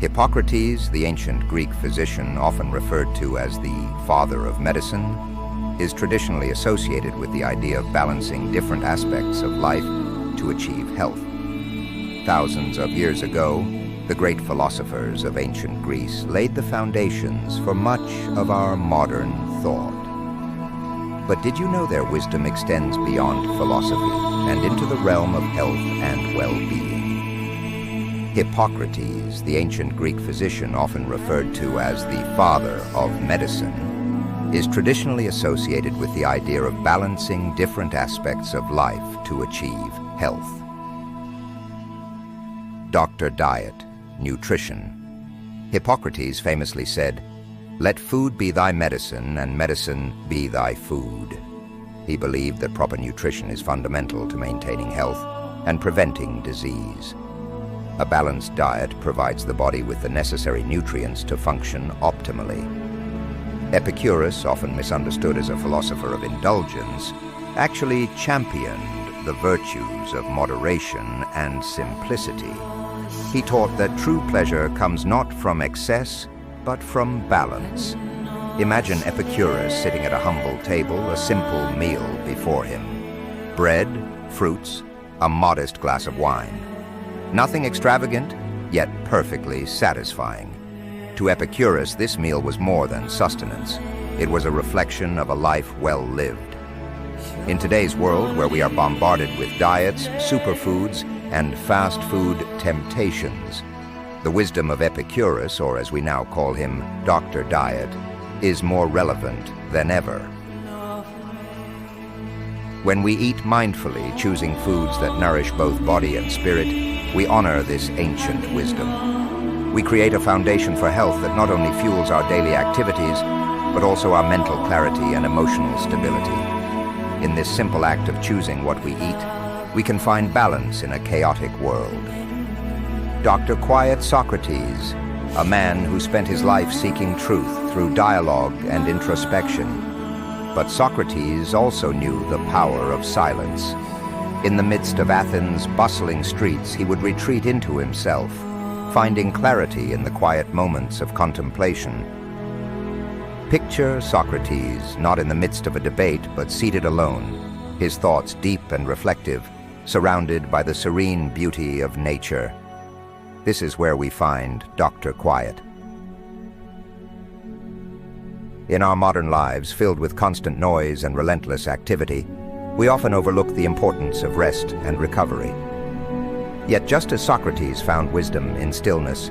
Hippocrates, the ancient Greek physician often referred to as the father of medicine, is traditionally associated with the idea of balancing different aspects of life to achieve health. Thousands of years ago, the great philosophers of ancient Greece laid the foundations for much of our modern thought. But did you know their wisdom extends beyond philosophy and into the realm of health and well-being? Hippocrates, the ancient Greek physician often referred to as the father of medicine, is traditionally associated with the idea of balancing different aspects of life to achieve health. Dr. Diet, Nutrition. Hippocrates famously said, "Let food be thy medicine, and medicine be thy food." He believed that proper nutrition is fundamental to maintaining health and preventing disease. A balanced diet provides the body with the necessary nutrients to function optimally. Epicurus, often misunderstood as a philosopher of indulgence, actually championed the virtues of moderation and simplicity. He taught that true pleasure comes not from excess, but from balance. Imagine Epicurus sitting at a humble table, a simple meal before him. Bread, fruits, a modest glass of wine. Nothing extravagant, yet perfectly satisfying. To Epicurus, this meal was more than sustenance. It was a reflection of a life well lived. In today's world, where we are bombarded with diets, superfoods, and fast food temptations, the wisdom of Epicurus, or as we now call him, Dr. Diet, is more relevant than ever. When we eat mindfully, choosing foods that nourish both body and spirit, we honor this ancient wisdom. We create a foundation for health that not only fuels our daily activities, but also our mental clarity and emotional stability. In this simple act of choosing what we eat, we can find balance in a chaotic world. Dr. Quiet Socrates, a man who spent his life seeking truth through dialogue and introspection. But Socrates also knew the power of silence. In the midst of Athens' bustling streets, he would retreat into himself, finding clarity in the quiet moments of contemplation. Picture Socrates, not in the midst of a debate, but seated alone, his thoughts deep and reflective, surrounded by the serene beauty of nature. This is where we find Dr. Quiet. In our modern lives, filled with constant noise and relentless activity, we often overlook the importance of rest and recovery. Yet just as Socrates found wisdom in stillness,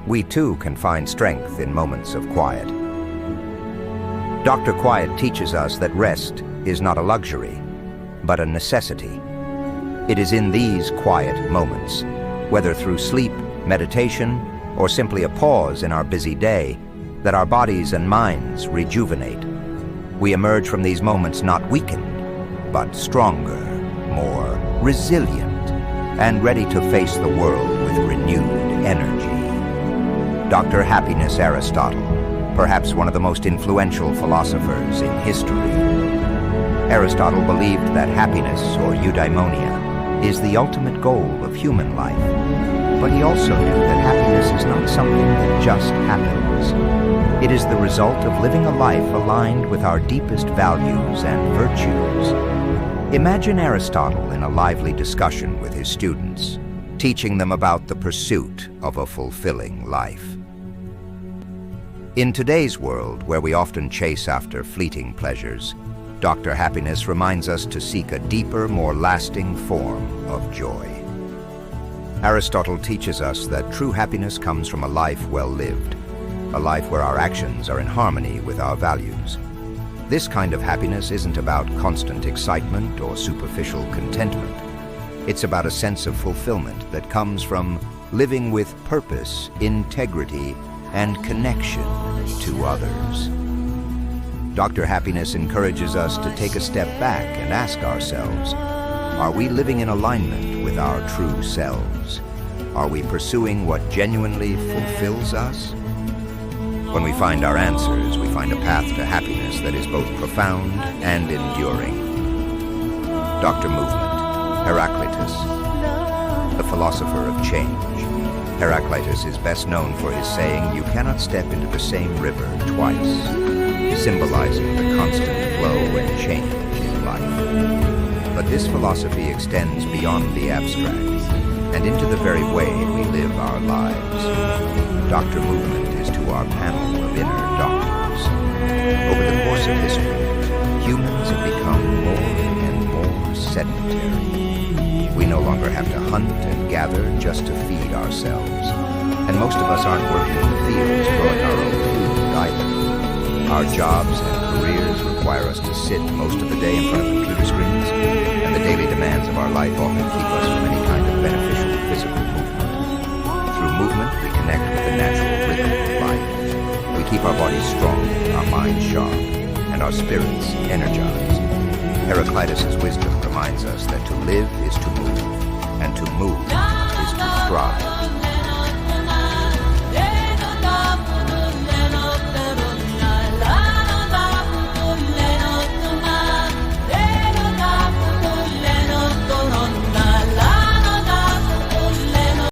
we too can find strength in moments of quiet. Dr. Quiet teaches us that rest is not a luxury, but a necessity. It is in these quiet moments, whether through sleep, meditation, or simply a pause in our busy day, that our bodies and minds rejuvenate. We emerge from these moments not weakened, but stronger, more resilient, and ready to face the world with renewed energy. Dr. Happiness Aristotle, perhaps one of the most influential philosophers in history. Aristotle believed that happiness, or eudaimonia, is the ultimate goal of human life. But he also knew that happiness is not something that just happens. It is the result of living a life aligned with our deepest values and virtues. Imagine Aristotle in a lively discussion with his students, teaching them about the pursuit of a fulfilling life. In today's world, where we often chase after fleeting pleasures, Dr. Happiness reminds us to seek a deeper, more lasting form of joy. Aristotle teaches us that true happiness comes from a life well lived, a life where our actions are in harmony with our values. This kind of happiness isn't about constant excitement or superficial contentment. It's about a sense of fulfillment that comes from living with purpose, integrity, and connection to others. Dr. Happiness encourages us to take a step back and ask ourselves, are we living in alignment with our true selves? Are we pursuing what genuinely fulfills us? When we find our answers, we find a path to happiness that is both profound and enduring. Dr. Movement, Heraclitus, the philosopher of change. Heraclitus is best known for his saying, "You cannot step into the same river twice," symbolizing the constant flow and change in life. But this philosophy extends beyond the abstract and into the very way we live our lives. Dr. Movement is to our panel of inner doctors. Over the course of history, humans have become more and more sedentary. We no longer have to hunt and gather just to feed ourselves. And most of us aren't working in the fields growing our own food either. Our jobs and careers require us to sit most of the day in front of computer screens, and the daily demands of our life often keep us from any kind of beneficial physical movement. Through movement, we connect with the natural rhythm of life. We keep our bodies strong, our minds sharp, and our spirits energized. Heraclitus' wisdom reminds us that to live is to move, and to move is to thrive.